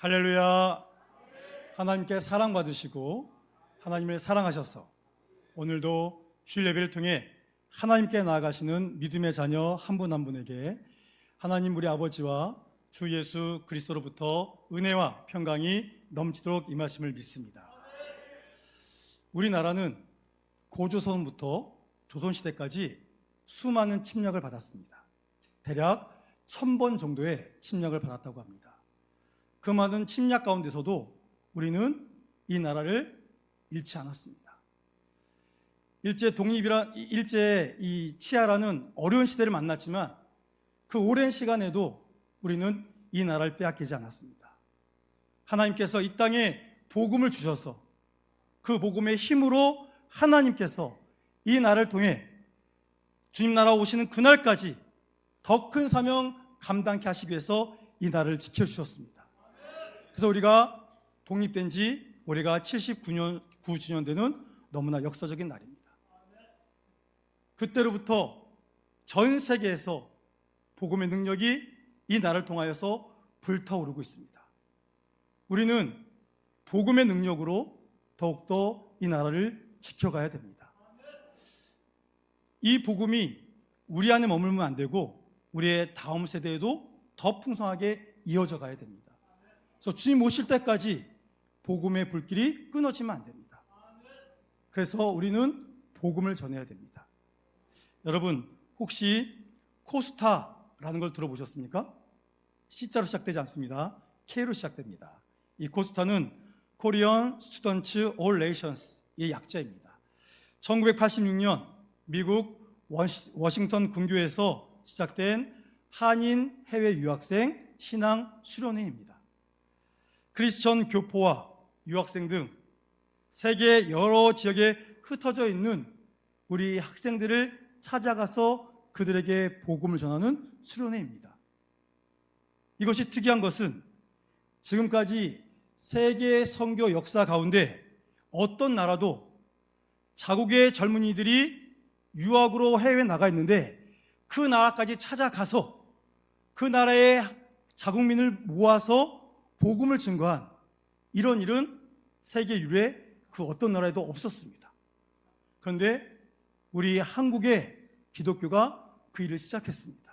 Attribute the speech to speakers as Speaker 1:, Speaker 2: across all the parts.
Speaker 1: 할렐루야. 하나님께 사랑받으시고 하나님을 사랑하셔서 오늘도 주일 예배를 통해 하나님께 나아가시는 믿음의 자녀 한 분 한 분에게 하나님 우리 아버지와 주 예수 그리스도로부터 은혜와 평강이 넘치도록 임하심을 믿습니다. 우리나라는 고조선부터 조선시대까지 수많은 침략을 받았습니다. 대략 1000번 정도의 침략을 받았다고 합니다. 그 많은 침략 가운데서도 우리는 이 나라를 잃지 않았습니다. 일제 이 치하라는 어려운 시대를 만났지만 그 오랜 시간에도 우리는 이 나라를 빼앗기지 않았습니다. 하나님께서 이 땅에 복음을 주셔서 그 복음의 힘으로 하나님께서 이 나라를 통해 주님 나라 오시는 그날까지 더 큰 사명 감당케 하시기 위해서 이 나라를 지켜주셨습니다. 그래서 우리가 독립된 지 올해가 79주년 되는 너무나 역사적인 날입니다. 그때로부터 전 세계에서 복음의 능력이 이 나라를 통하여서 불타오르고 있습니다. 우리는 복음의 능력으로 더욱더 이 나라를 지켜가야 됩니다. 이 복음이 우리 안에 머물면 안 되고 우리의 다음 세대에도 더 풍성하게 이어져 가야 됩니다. 그래서 주님 오실 때까지 복음의 불길이 끊어지면 안 됩니다. 그래서 우리는 복음을 전해야 됩니다. 여러분 혹시 코스타라는 걸 들어보셨습니까? C자로 시작되지 않습니다. K로 시작됩니다. 이 코스타는 Korean Students All Nations의 약자입니다. 1986년 미국 워싱턴 군교에서 시작된 한인 해외 유학생 신앙 수련회입니다. 크리스천 교포와 유학생 등 세계 여러 지역에 흩어져 있는 우리 학생들을 찾아가서 그들에게 복음을 전하는 수련회입니다. 이것이 특이한 것은 지금까지 세계 선교 역사 가운데 어떤 나라도 자국의 젊은이들이 유학으로 해외에 나가 있는데 그 나라까지 찾아가서 그 나라의 자국민을 모아서 복음을 증거한 이런 일은 세계 유례 그 어떤 나라에도 없었습니다. 그런데 우리 한국의 기독교가 그 일을 시작했습니다.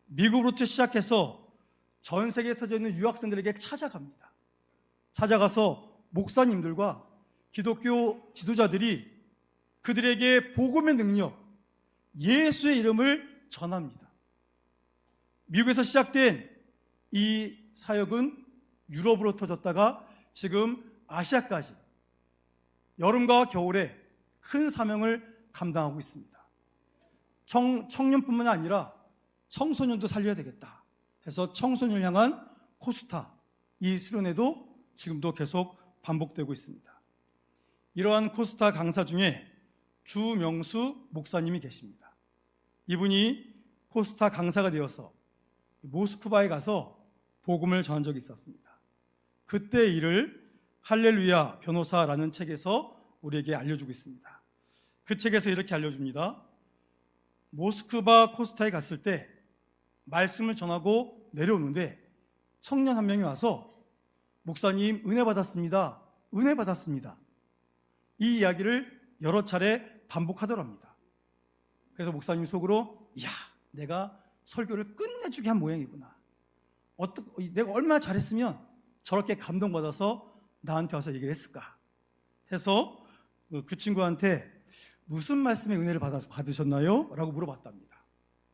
Speaker 1: 미국으로부터 시작해서 전 세계에 흩어져 있는 유학생들에게 찾아갑니다. 찾아가서 목사님들과 기독교 지도자들이 그들에게 복음의 능력, 예수의 이름을 전합니다. 미국에서 시작된 이 사역은 유럽으로 터졌다가 지금 아시아까지 여름과 겨울에 큰 사명을 감당하고 있습니다. 청년뿐만 아니라 청소년도 살려야 되겠다 해서 청소년을 향한 코스타 이 수련회도 지금도 계속 반복되고 있습니다. 이러한 코스타 강사 중에 주명수 목사님이 계십니다. 이분이 코스타 강사가 되어서 모스크바에 가서 복음을 전한 적이 있었습니다. 그때 일을 할렐루야 변호사라는 책에서 우리에게 알려주고 있습니다. 그 책에서 이렇게 알려줍니다. 모스크바 코스타에 갔을 때 말씀을 전하고 내려오는데 청년 한 명이 와서 목사님 은혜 받았습니다. 은혜 받았습니다. 이 이야기를 여러 차례 반복하더랍니다. 그래서 목사님 속으로 이야 내가 설교를 끝내주게 한 모양이구나. 내가 얼마나 잘했으면 저렇게 감동받아서 나한테 와서 얘기를 했을까 해서 그 친구한테 무슨 말씀의 은혜를 받으셨나요? 라고 물어봤답니다.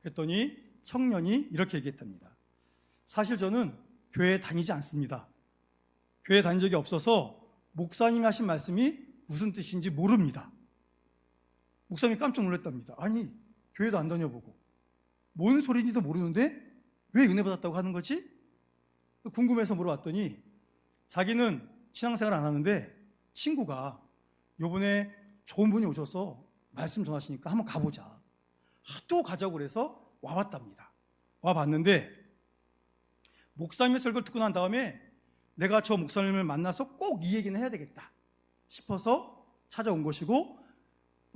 Speaker 1: 그랬더니 청년이 이렇게 얘기했답니다. 사실 저는 교회에 다니지 않습니다. 교회에 다닌 적이 없어서 목사님이 하신 말씀이 무슨 뜻인지 모릅니다. 목사님이 깜짝 놀랐답니다. 아니 교회도 안 다녀보고 뭔 소리인지도 모르는데 왜 은혜 받았다고 하는 거지? 궁금해서 물어봤더니 자기는 신앙생활 안 하는데 친구가 요번에 좋은 분이 오셔서 말씀 전하시니까 한번 가보자. 또 가자고 그래서 와봤답니다. 와봤는데 목사님의 설교를 듣고 난 다음에 내가 저 목사님을 만나서 꼭 이 얘기는 해야 되겠다 싶어서 찾아온 것이고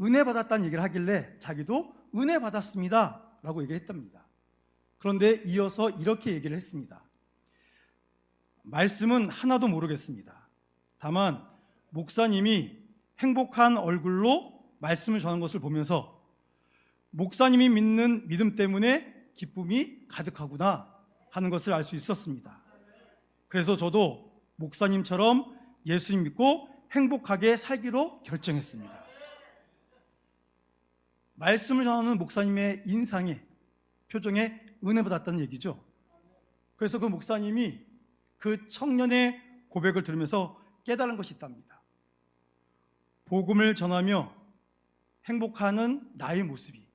Speaker 1: 은혜 받았다는 얘기를 하길래 자기도 은혜 받았습니다 라고 얘기를 했답니다. 그런데 이어서 이렇게 얘기를 했습니다. 말씀은 하나도 모르겠습니다. 다만 목사님이 행복한 얼굴로 말씀을 전한 것을 보면서 목사님이 믿는 믿음 때문에 기쁨이 가득하구나 하는 것을 알 수 있었습니다. 그래서 저도 목사님처럼 예수님 믿고 행복하게 살기로 결정했습니다. 말씀을 전하는 목사님의 인상에, 표정에 은혜 받았다는 얘기죠. 그래서 그 목사님이 그 청년의 고백을 들으면서 깨달은 것이 있답니다. 복음을 전하며 행복하는 나의 모습이,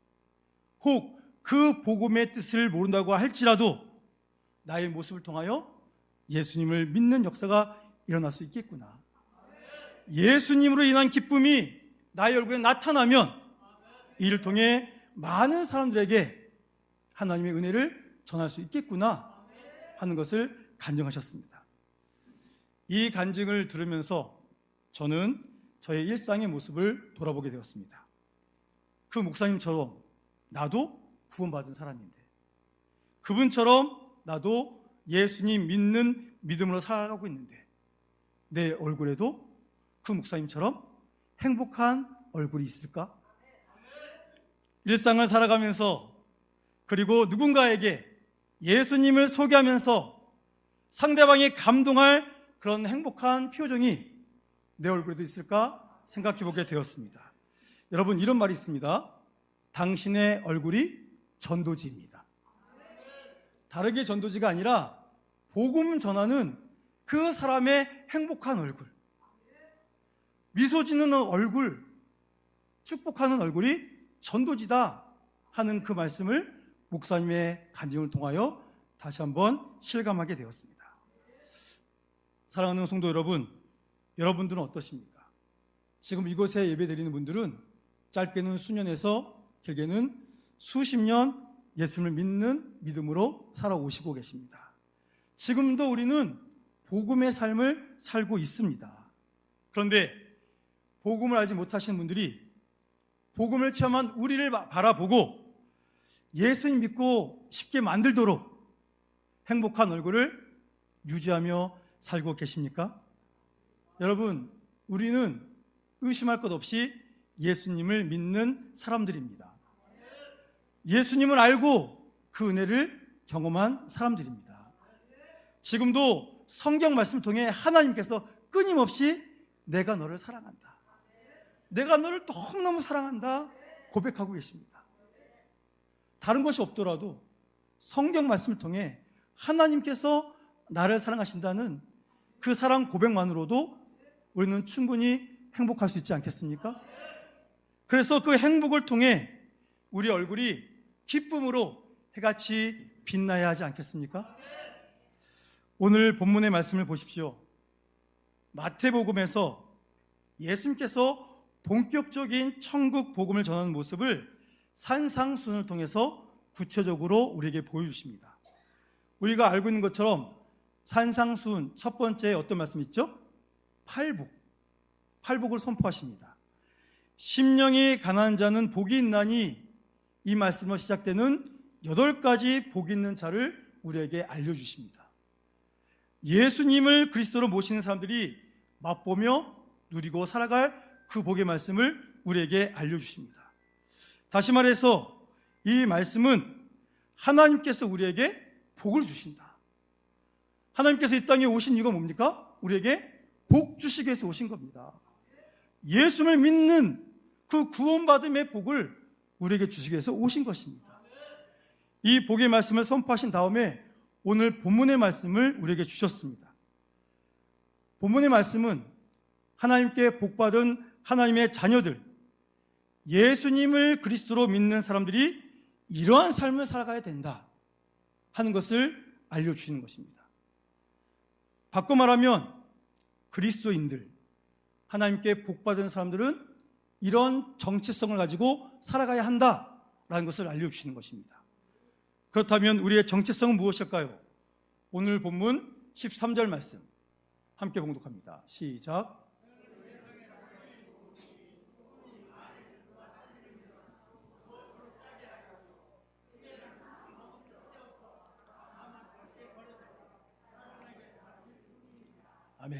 Speaker 1: 혹 그 복음의 뜻을 모른다고 할지라도 나의 모습을 통하여 예수님을 믿는 역사가 일어날 수 있겠구나. 예수님으로 인한 기쁨이 나의 얼굴에 나타나면 이를 통해 많은 사람들에게 하나님의 은혜를 전할 수 있겠구나 하는 것을 간증하셨습니다. 이 간증을 들으면서 저는 저의 일상의 모습을 돌아보게 되었습니다. 그 목사님처럼 나도 구원받은 사람인데, 그분처럼 나도 예수님 믿는 믿음으로 살아가고 있는데, 내 얼굴에도 그 목사님처럼 행복한 얼굴이 있을까? 일상을 살아가면서, 그리고 누군가에게 예수님을 소개하면서 상대방이 감동할 그런 행복한 표정이 내 얼굴에도 있을까 생각해 보게 되었습니다. 여러분, 이런 말이 있습니다. 당신의 얼굴이 전도지입니다. 다르게 전도지가 아니라 복음 전하는 그 사람의 행복한 얼굴, 미소 짓는 얼굴, 축복하는 얼굴이 전도지다 하는 그 말씀을 목사님의 간증을 통하여 다시 한번 실감하게 되었습니다. 사랑하는 성도 여러분, 여러분들은 어떠십니까? 지금 이곳에 예배드리는 분들은 짧게는 수년에서 길게는 수십 년 예수님을 믿는 믿음으로 살아오시고 계십니다. 지금도 우리는 복음의 삶을 살고 있습니다. 그런데 복음을 알지 못하시는 분들이 복음을 체험한 우리를 바라보고 예수님 믿고 쉽게 만들도록 행복한 얼굴을 유지하며 살고 계십니까? 여러분, 우리는 의심할 것 없이 예수님을 믿는 사람들입니다. 예수님을 알고 그 은혜를 경험한 사람들입니다. 지금도 성경 말씀을 통해 하나님께서 끊임없이 내가 너를 사랑한다, 내가 너를 너무너무 사랑한다 고백하고 계십니다. 다른 것이 없더라도 성경 말씀을 통해 하나님께서 나를 사랑하신다는 그 사랑 고백만으로도 우리는 충분히 행복할 수 있지 않겠습니까? 그래서 그 행복을 통해 우리 얼굴이 기쁨으로 해같이 빛나야 하지 않겠습니까? 오늘 본문의 말씀을 보십시오. 마태복음에서 예수님께서 본격적인 천국 복음을 전하는 모습을 산상순을 통해서 구체적으로 우리에게 보여주십니다. 우리가 알고 있는 것처럼 산상순 첫 번째 어떤 말씀이 있죠? 팔복을 선포하십니다. 심령이 가난한 자는 복이 있나니, 이 말씀으로 시작되는 8가지 복 있는 자를 우리에게 알려주십니다. 예수님을 그리스도로 모시는 사람들이 맛보며 누리고 살아갈 그 복의 말씀을 우리에게 알려주십니다. 다시 말해서 이 말씀은 하나님께서 우리에게 복을 주신다. 하나님께서 이 땅에 오신 이유가 뭡니까? 우리에게 복 주시기 위해서 오신 겁니다. 예수를 믿는 그 구원받음의 복을 우리에게 주시기 위해서 오신 것입니다. 이 복의 말씀을 선포하신 다음에 오늘 본문의 말씀을 우리에게 주셨습니다. 본문의 말씀은 하나님께 복받은 하나님의 자녀들, 예수님을 그리스도로 믿는 사람들이 이러한 삶을 살아가야 된다 하는 것을 알려주시는 것입니다. 바꿔 말하면 그리스도인들, 하나님께 복받은 사람들은 이런 정체성을 가지고 살아가야 한다라는 것을 알려주시는 것입니다. 그렇다면 우리의 정체성은 무엇일까요? 오늘 본문 13절 말씀 함께 봉독합니다. 시작. 아멘.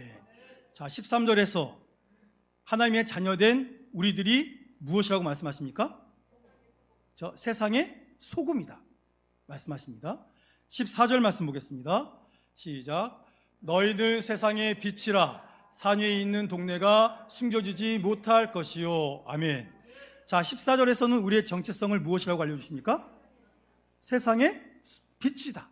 Speaker 1: 자, 13절에서 하나님의 자녀된 우리들이 무엇이라고 말씀하십니까? 저 세상의 소금이다 말씀하십니다. 14절 말씀 보겠습니다. 시작. 너희는 세상의 빛이라. 산 위에 있는 동네가 숨겨지지 못할 것이요. 아멘. 자, 14절에서는 우리의 정체성을 무엇이라고 알려주십니까? 세상의 빛이다.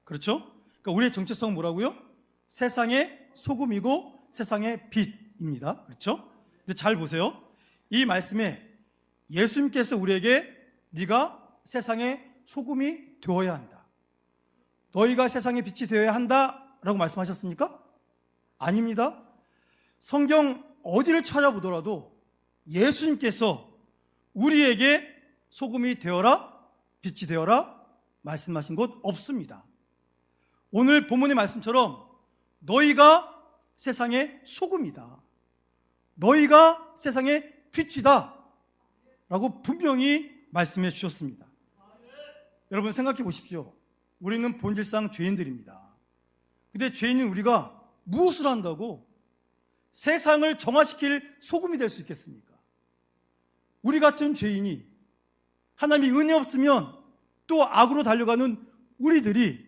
Speaker 1: 그렇죠? 그러니까 우리의 정체성은 뭐라고요? 세상의 소금이고 세상의 빛입니다. 그렇죠? 근데 잘 보세요. 이 말씀에 예수님께서 우리에게 네가 세상의 소금이 되어야 한다, 너희가 세상의 빛이 되어야 한다 라고 말씀하셨습니까? 아닙니다. 성경 어디를 찾아보더라도 예수님께서 우리에게 소금이 되어라, 빛이 되어라 말씀하신 곳 없습니다. 오늘 본문의 말씀처럼 너희가 세상의 소금이다, 너희가 세상의 빛이다 라고 분명히 말씀해 주셨습니다. 여러분 생각해 보십시오. 우리는 본질상 죄인들입니다. 근데 죄인인 우리가 무엇을 한다고 세상을 정화시킬 소금이 될 수 있겠습니까? 우리 같은 죄인이 하나님의 은혜 없으면 또 악으로 달려가는 우리들이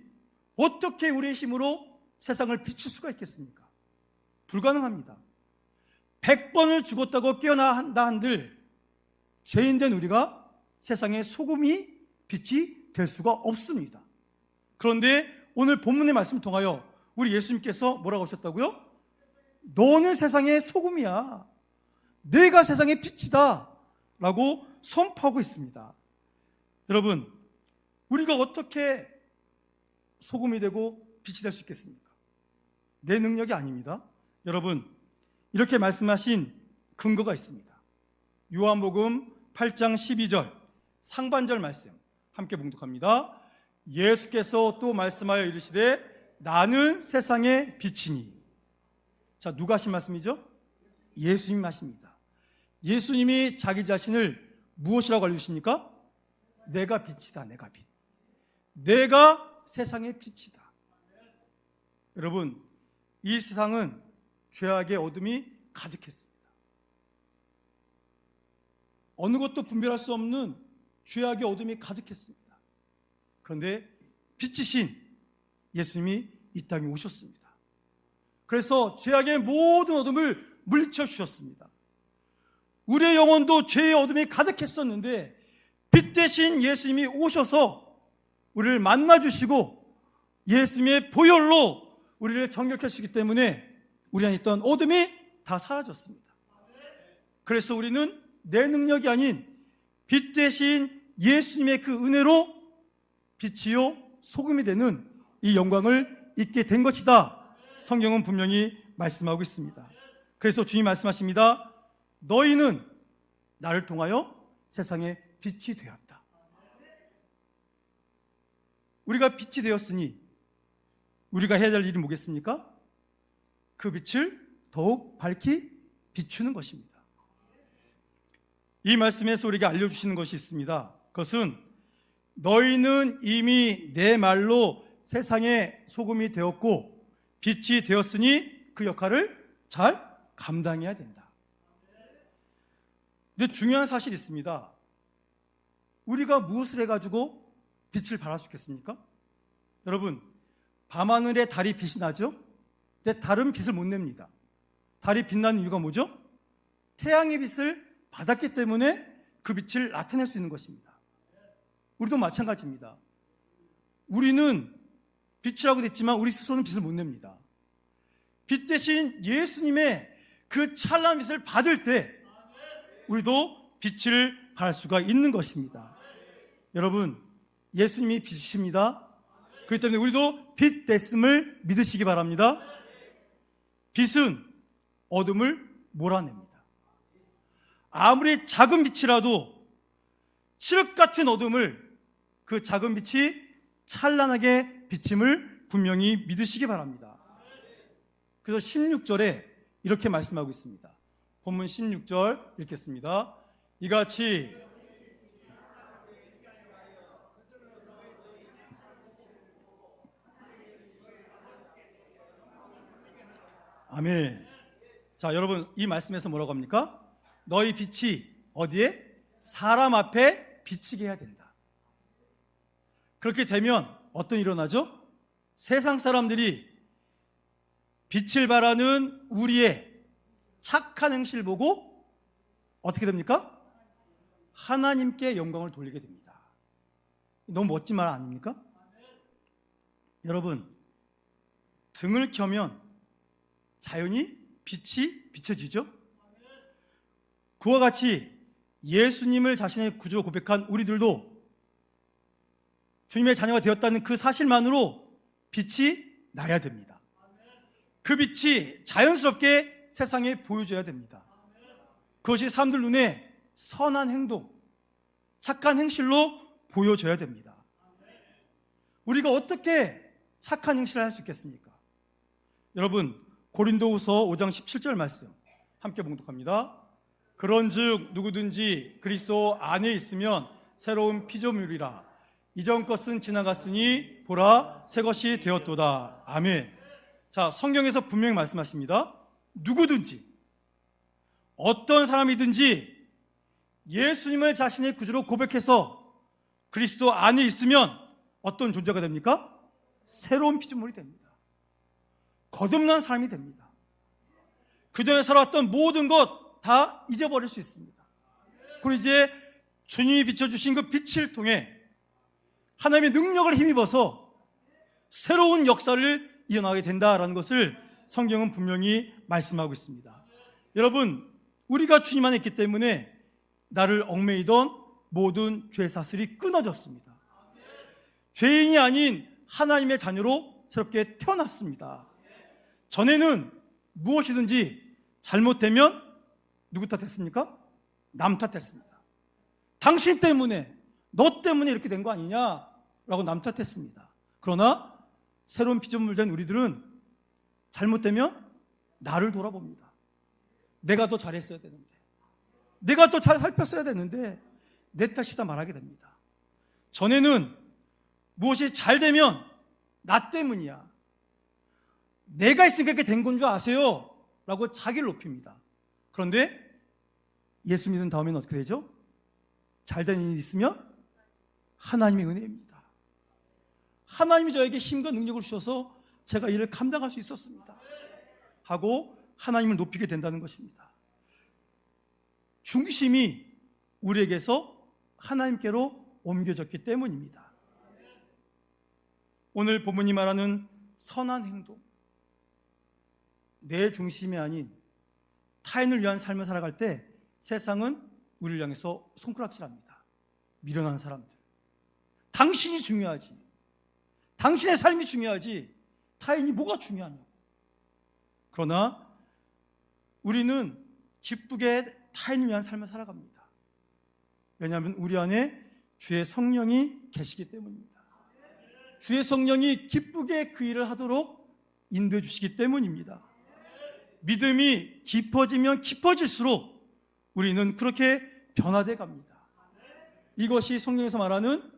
Speaker 1: 어떻게 우리의 힘으로 세상을 비출 수가 있겠습니까? 불가능합니다. 100번을 죽었다고 깨어난다 한들 죄인된 우리가 세상의 소금이 빛이 될 수가 없습니다. 그런데 오늘 본문의 말씀을 통하여 우리 예수님께서 뭐라고 하셨다고요? 너는 세상의 소금이야, 내가 세상의 빛이다 라고 선포하고 있습니다. 여러분, 우리가 어떻게 소금이 되고 빛이 될 수 있겠습니까? 내 능력이 아닙니다. 여러분, 이렇게 말씀하신 근거가 있습니다. 요한복음 8장 12절 상반절 말씀 함께 봉독합니다. 예수께서 또 말씀하여 이르시되 나는 세상의 빛이니. 자, 누가 하신 말씀이죠? 예수님 하십니다. 예수님이 자기 자신을 무엇이라고 알려주십니까? 내가 빛이다, 내가 빛, 내가 세상의 빛이다. 여러분, 이 세상은 죄악의 어둠이 가득했습니다. 어느 것도 분별할 수 없는 죄악의 어둠이 가득했습니다. 그런데 빛이신 예수님이 이 땅에 오셨습니다. 그래서 죄악의 모든 어둠을 물리쳐 주셨습니다. 우리의 영혼도 죄의 어둠이 가득했었는데 빛 대신 예수님이 오셔서 우리를 만나주시고 예수님의 보혈로 우리를 정결케 하시기 때문에 우리 안에 있던 어둠이 다 사라졌습니다. 그래서 우리는 내 능력이 아닌 빛 대신 예수님의 그 은혜로 빛이요 소금이 되는 이 영광을 잊게 된 것이다. 성경은 분명히 말씀하고 있습니다. 그래서 주님 말씀하십니다. 너희는 나를 통하여 세상의 빛이 되었다. 우리가 빛이 되었으니 우리가 해야 될 일이 뭐겠습니까? 그 빛을 더욱 밝히 비추는 것입니다. 이 말씀에서 우리에게 알려주시는 것이 있습니다. 그것은 너희는 이미 내 말로 세상의 소금이 되었고 빛이 되었으니 그 역할을 잘 감당해야 된다. 근데 중요한 사실이 있습니다. 우리가 무엇을 해가지고 빛을 발할 수 있겠습니까? 여러분, 밤하늘에 달이 빛이 나죠? 근데 달은 빛을 못 냅니다. 달이 빛나는 이유가 뭐죠? 태양의 빛을 받았기 때문에 그 빛을 나타낼 수 있는 것입니다. 우리도 마찬가지입니다. 우리는 빛이라고 됐지만 우리 스스로는 빛을 못 냅니다. 빛 대신 예수님의 그 찬란한 빛을 받을 때 우리도 빛을 발할 수가 있는 것입니다. 여러분, 예수님이 빛이십니다. 그렇기 때문에 우리도 빛 됐음을 믿으시기 바랍니다. 빛은 어둠을 몰아냅니다. 아무리 작은 빛이라도 칠흑 같은 어둠을 그 작은 빛이 찬란하게 비침을 분명히 믿으시기 바랍니다. 그래서 16절에 이렇게 말씀하고 있습니다. 본문 16절 읽겠습니다. 이같이 아멘. 자, 여러분, 이 말씀에서 뭐라고 합니까? 너희 빛이 어디에? 사람 앞에 비치게 해야 된다. 그렇게 되면 어떤 일이 일어나죠? 세상 사람들이 빛을 발하는 우리의 착한 행실을 보고 어떻게 됩니까? 하나님께 영광을 돌리게 됩니다. 너무 멋진 말 아닙니까? 여러분, 등을 켜면 자연히 빛이 비춰지죠? 그와 같이 예수님을 자신의 구주로 고백한 우리들도 주님의 자녀가 되었다는 그 사실만으로 빛이 나야 됩니다. 그 빛이 자연스럽게 세상에 보여줘야 됩니다. 그것이 사람들 눈에 선한 행동, 착한 행실로 보여줘야 됩니다. 우리가 어떻게 착한 행실을 할 수 있겠습니까? 여러분, 고린도후서 5장 17절 말씀 함께 봉독합니다. 그런즉 누구든지 그리스도 안에 있으면 새로운 피조물이라. 이전 것은 지나갔으니 보라 새 것이 되었도다. 아멘. 자, 성경에서 분명히 말씀하십니다. 누구든지 어떤 사람이든지 예수님을 자신의 구주로 고백해서 그리스도 안에 있으면 어떤 존재가 됩니까? 새로운 피조물이 됩니다. 거듭난 사람이 됩니다. 그전에 살아왔던 모든 것 다 잊어버릴 수 있습니다. 그리고 이제 주님이 비춰주신 그 빛을 통해 하나님의 능력을 힘입어서 새로운 역사를 이어나가게 된다라는 것을 성경은 분명히 말씀하고 있습니다. 여러분, 우리가 주님 안에 있기 때문에 나를 얽매이던 모든 죄 사슬이 끊어졌습니다. 죄인이 아닌 하나님의 자녀로 새롭게 태어났습니다. 전에는 무엇이든지 잘못되면 누구 탓했습니까? 남 탓했습니다. 당신 때문에, 너 때문에 이렇게 된 거 아니냐라고 남 탓했습니다. 그러나 새로운 피조물 된 우리들은 잘못되면 나를 돌아봅니다. 내가 더 잘했어야 되는데, 내가 더 잘 살폈어야 되는데 내 탓이다 말하게 됩니다. 전에는 무엇이 잘 되면 나 때문이야, 내가 있으니까 이렇게 된 건 줄 아세요? 라고 자기를 높입니다. 그런데 예수 믿은 다음에는 어떻게 되죠? 잘된 일이 있으면 하나님의 은혜입니다. 하나님이 저에게 힘과 능력을 주셔서 제가 이를 감당할 수 있었습니다 하고 하나님을 높이게 된다는 것입니다. 중심이 우리에게서 하나님께로 옮겨졌기 때문입니다. 오늘 본문이 말하는 선한 행동, 내 중심이 아닌 타인을 위한 삶을 살아갈 때 세상은 우리를 향해서 손가락질합니다. 미련한 사람들, 당신이 중요하지, 당신의 삶이 중요하지 타인이 뭐가 중요하냐고. 그러나 우리는 기쁘게 타인을 위한 삶을 살아갑니다. 왜냐하면 우리 안에 주의 성령이 계시기 때문입니다. 주의 성령이 기쁘게 그 일을 하도록 인도해 주시기 때문입니다. 믿음이 깊어지면 깊어질수록 우리는 그렇게 변화돼 갑니다. 이것이 성경에서 말하는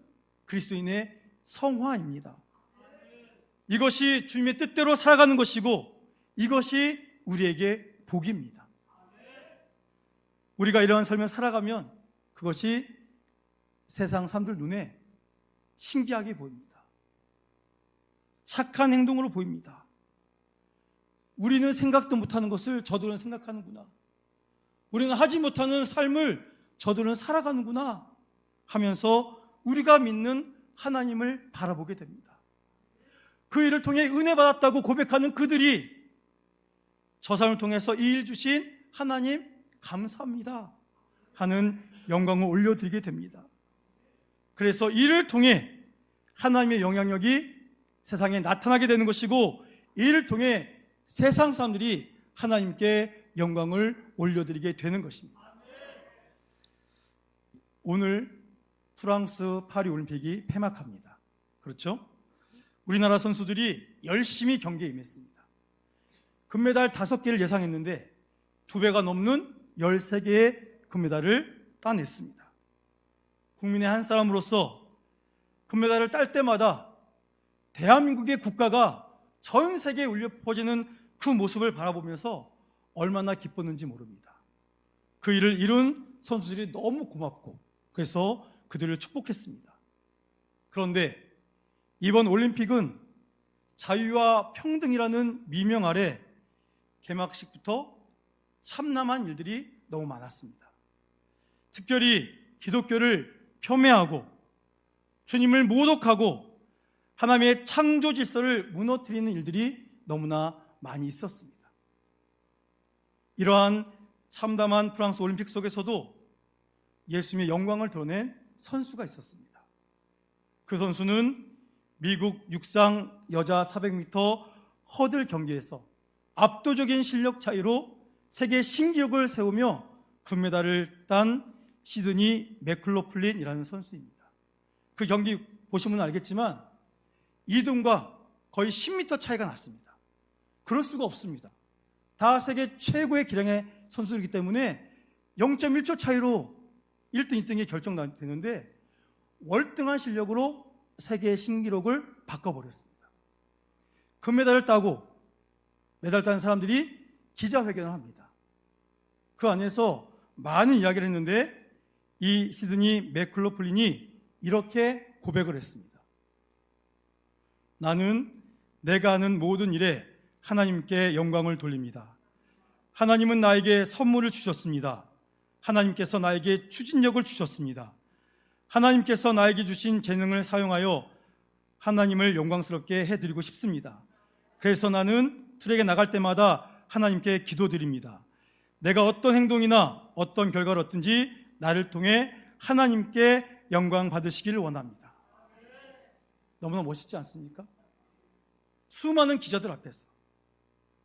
Speaker 1: 그리스도인의 성화입니다. 이것이 주님의 뜻대로 살아가는 것이고 이것이 우리에게 복입니다. 우리가 이러한 삶을 살아가면 그것이 세상 사람들 눈에 신기하게 보입니다. 착한 행동으로 보입니다. 우리는 생각도 못하는 것을 저들은 생각하는구나, 우리는 하지 못하는 삶을 저들은 살아가는구나 하면서 우리가 믿는 하나님을 바라보게 됩니다. 그 일을 통해 은혜 받았다고 고백하는 그들이 저 사람을 통해서 이 일 주신 하나님 감사합니다 하는 영광을 올려드리게 됩니다. 그래서 이를 통해 하나님의 영향력이 세상에 나타나게 되는 것이고, 이를 통해 세상 사람들이 하나님께 영광을 올려드리게 되는 것입니다. 오늘 프랑스 파리 올림픽이 폐막합니다. 그렇죠? 우리나라 선수들이 열심히 경기에 임했습니다. 금메달 5개를 예상했는데 2배가 넘는 13개의 금메달을 따냈습니다. 국민의 한 사람으로서 금메달을 딸 때마다 대한민국의 국가가 전 세계에 울려 퍼지는 그 모습을 바라보면서 얼마나 기뻤는지 모릅니다. 그 일을 이룬 선수들이 너무 고맙고 그래서 그들을 축복했습니다. 그런데 이번 올림픽은 자유와 평등이라는 미명 아래 개막식부터 참남한 일들이 너무 많았습니다. 특별히 기독교를 폄훼하고 주님을 모독하고 하나님의 창조 질서를 무너뜨리는 일들이 너무나 많이 있었습니다. 이러한 참담한 프랑스 올림픽 속에서도 예수님의 영광을 드러낸 선수가 있었습니다. 그 선수는 미국 육상 여자 400m 허들 경기에서 압도적인 실력 차이로 세계 신기록을 세우며 금메달을 딴 시드니 맥클로플린이라는 선수입니다. 그 경기 보시면 알겠지만 2등과 거의 10m 차이가 났습니다. 그럴 수가 없습니다. 다 세계 최고의 기량의 선수이기 때문에 0.1초 차이로 1등, 2등이 결정되는데 월등한 실력으로 세계 신기록을 바꿔버렸습니다. 금메달을 따고 메달 딴 사람들이 기자회견을 합니다. 그 안에서 많은 이야기를 했는데 이 시드니 맥클로플린이 이렇게 고백을 했습니다. 나는 내가 하는 모든 일에 하나님께 영광을 돌립니다. 하나님은 나에게 선물을 주셨습니다. 하나님께서 나에게 추진력을 주셨습니다. 하나님께서 나에게 주신 재능을 사용하여 하나님을 영광스럽게 해드리고 싶습니다. 그래서 나는 트랙에 나갈 때마다 하나님께 기도드립니다. 내가 어떤 행동이나 어떤 결과를 얻든지 나를 통해 하나님께 영광 받으시기를 원합니다. 너무나 멋있지 않습니까? 수많은 기자들 앞에서,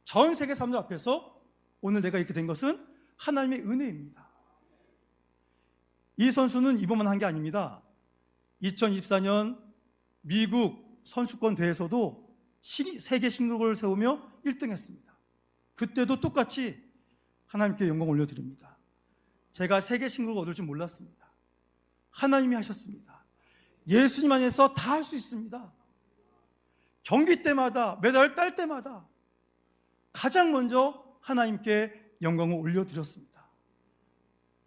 Speaker 1: 전 세계 사람들 앞에서 오늘 내가 이렇게 된 것은 하나님의 은혜입니다. 이 선수는 이번만 한 게 아닙니다. 2024년 미국 선수권 대회에서도 세계 신기록을 세우며 1등 했습니다. 그때도 똑같이 하나님께 영광 올려드립니다. 제가 세계 신기록을 얻을 줄 몰랐습니다. 하나님이 하셨습니다. 예수님 안에서 다 할 수 있습니다. 경기 때마다, 메달 딸 때마다 가장 먼저 하나님께 영광을 올려드렸습니다.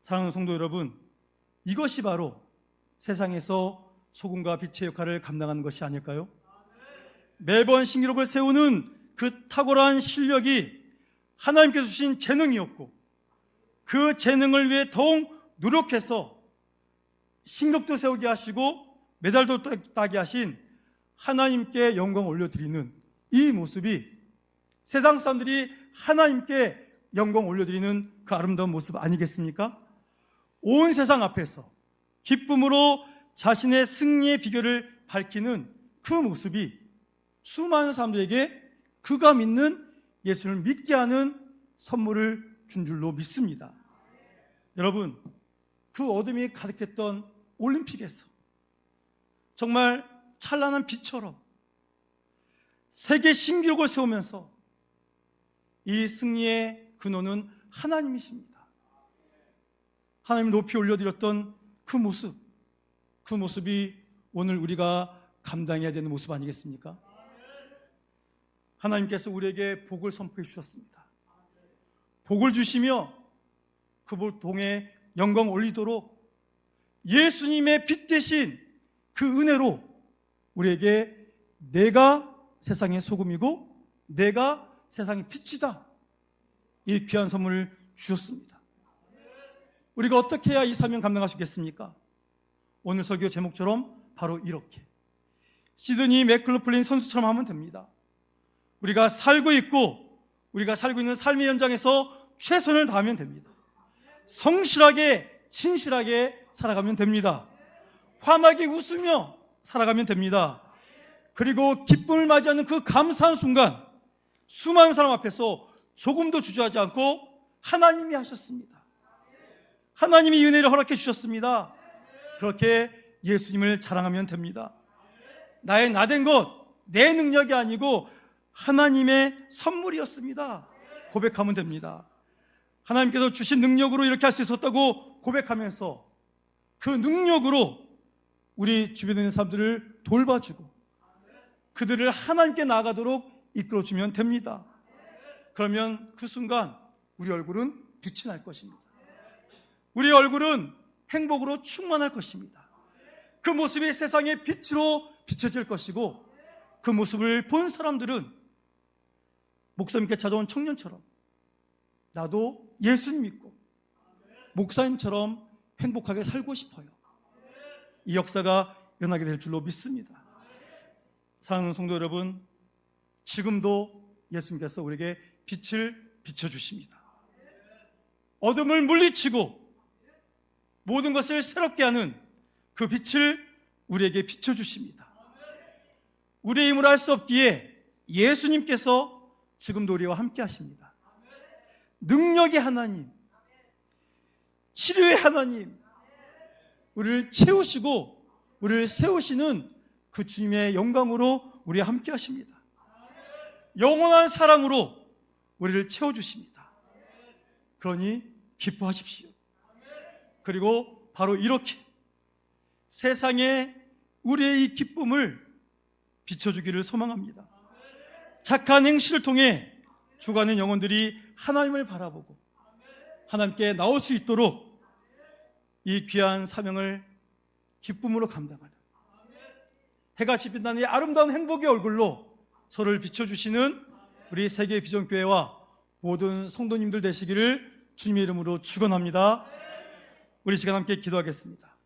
Speaker 1: 사랑하는 성도 여러분, 이것이 바로 세상에서 소금과 빛의 역할을 감당하는 것이 아닐까요? 매번 신기록을 세우는 그 탁월한 실력이 하나님께서 주신 재능이었고 그 재능을 위해 더욱 노력해서 신기록도 세우게 하시고 메달도 따게 하신 하나님께 영광을 올려드리는 이 모습이 세상 사람들이 하나님께 영광 올려드리는 그 아름다운 모습 아니겠습니까? 온 세상 앞에서 기쁨으로 자신의 승리의 비결을 밝히는 그 모습이 수많은 사람들에게 그가 믿는 예수를 믿게 하는 선물을 준 줄로 믿습니다. 여러분, 그 어둠이 가득했던 올림픽에서 정말 찬란한 빛처럼 세계 신기록을 세우면서 이 승리의 근원은 하나님이십니다. 하나님 높이 올려드렸던 그 모습이 오늘 우리가 감당해야 되는 모습 아니겠습니까? 하나님께서 우리에게 복을 선포해 주셨습니다. 복을 주시며 그 복 통해 영광 올리도록 예수님의 빛 대신 그 은혜로 우리에게 내가 세상의 소금이고 내가 세상의 빛이다, 이 귀한 선물을 주셨습니다. 우리가 어떻게 해야 이 사명 감당할 수 있겠습니까? 오늘 설교 제목처럼 바로 이렇게 시드니 맥클로플린 선수처럼 하면 됩니다. 우리가 살고 있고 우리가 살고 있는 삶의 현장에서 최선을 다하면 됩니다. 성실하게 진실하게 살아가면 됩니다. 환하게 웃으며 살아가면 됩니다. 그리고 기쁨을 맞이하는 그 감사한 순간 수많은 사람 앞에서 조금도 주저하지 않고 하나님이 하셨습니다. 하나님이 은혜를 허락해 주셨습니다. 그렇게 예수님을 자랑하면 됩니다. 나의 나된 것, 내 능력이 아니고 하나님의 선물이었습니다. 고백하면 됩니다. 하나님께서 주신 능력으로 이렇게 할 수 있었다고 고백하면서 그 능력으로 우리 주변에 있는 사람들을 돌봐주고 그들을 하나님께 나아가도록 이끌어주면 됩니다. 그러면 그 순간 우리 얼굴은 빛이 날 것입니다. 우리 얼굴은 행복으로 충만할 것입니다. 그 모습이 세상의 빛으로 비춰질 것이고, 그 모습을 본 사람들은 목사님께 찾아온 청년처럼 나도 예수님 믿고 목사님처럼 행복하게 살고 싶어요. 이 역사가 일어나게 될 줄로 믿습니다. 사랑하는 성도 여러분, 지금도 예수님께서 우리에게 빛을 비춰주십니다. 어둠을 물리치고 모든 것을 새롭게 하는 그 빛을 우리에게 비춰주십니다. 우리의 힘으로 할 수 없기에 예수님께서 지금도 우리와 함께 하십니다. 능력의 하나님, 치료의 하나님, 우리를 채우시고 우리를 세우시는 그 주님의 영광으로 우리와 함께 하십니다. 영원한 사랑으로 우리를 채워주십니다. 그러니 기뻐하십시오. 그리고 바로 이렇게 세상에 우리의 이 기쁨을 비춰주기를 소망합니다. 착한 행실을 통해 죽어가는 영혼들이 하나님을 바라보고 하나님께 나올 수 있도록 이 귀한 사명을 기쁨으로 감당하는, 해같이 빛나는 이 아름다운 행복의 얼굴로 서로를 비춰주시는 우리 세계 비전교회와 모든 성도님들 되시기를 주님의 이름으로 축원합니다. 우리 시간 함께 기도하겠습니다.